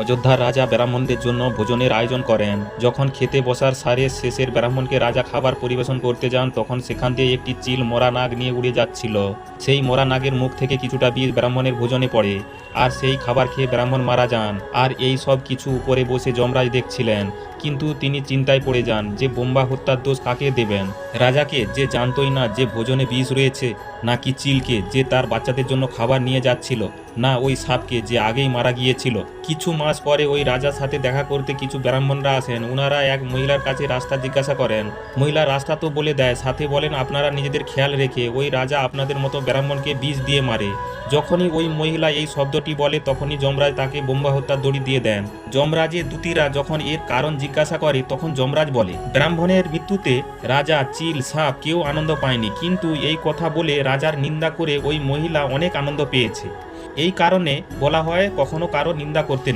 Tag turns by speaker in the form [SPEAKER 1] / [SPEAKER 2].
[SPEAKER 1] অযোধ্যার রাজা ব্রাহ্মণদের জন্য ভোজনের আয়োজন করেন। যখন খেতে বসার সারে শেষের ব্রাহ্মণকে রাজা খাবার পরিবেশন করতে যান, তখন সেখান দিয়ে একটি চিল মরা নাগ নিয়ে উড়ে যাচ্ছিল। সেই মরা নাগের মুখ থেকে কিছুটা বিষ ব্রাহ্মণের ভোজনে পড়ে, আর সেই খাবার খেয়ে ব্রাহ্মণ মারা যান। আর এই সব কিছু উপরে বসে যমরাজ দেখছিলেন, কিন্তু তিনি চিন্তায় পড়ে যান যে বোম্বা হত্যার দোষ কাকে দেবেন। রাজাকে, যে জানতই না যে ভোজনে বিষ রয়েছে, নাকি চিলকে যে তার বাচ্চাদের জন্য খাবার নিয়ে যাচ্ছিল, না ওই সাপকে যে আগেই মারা গিয়েছিল। কিছু মাস পরে ওই রাজার সাথে দেখা করতে কিছু ব্রাহ্মণরা আসেন। ওনারা এক মহিলার কাছে রাস্তা জিজ্ঞাসা করেন। মহিলা রাস্তা তো বলে দেয়, সাথে বলেন আপনারা নিজেদের খেয়াল রেখে ওই রাজা আপনাদের মতো ব্রাহ্মণকে বিষ দিয়ে মারে। যখনই ওই মহিলা এই শব্দটি বলে, তখনই যমরাজ তাকে বোম্বা হত্যার দড়ি দিয়ে দেন। যমরাজের দূতীরা যখন এর কারণ জিজ্ঞাসা করে, তখন যমরাজ বলে ব্রাহ্মণের মৃত্যুতে রাজা, চিল, সাপ কেউ আনন্দ পায়নি, কিন্তু এই কথা বলে রাজার নিন্দা করে ওই মহিলা অনেক আনন্দ পেয়েছে। এই কারণে বলা হয় কখনো কারো নিন্দা করতে নেই।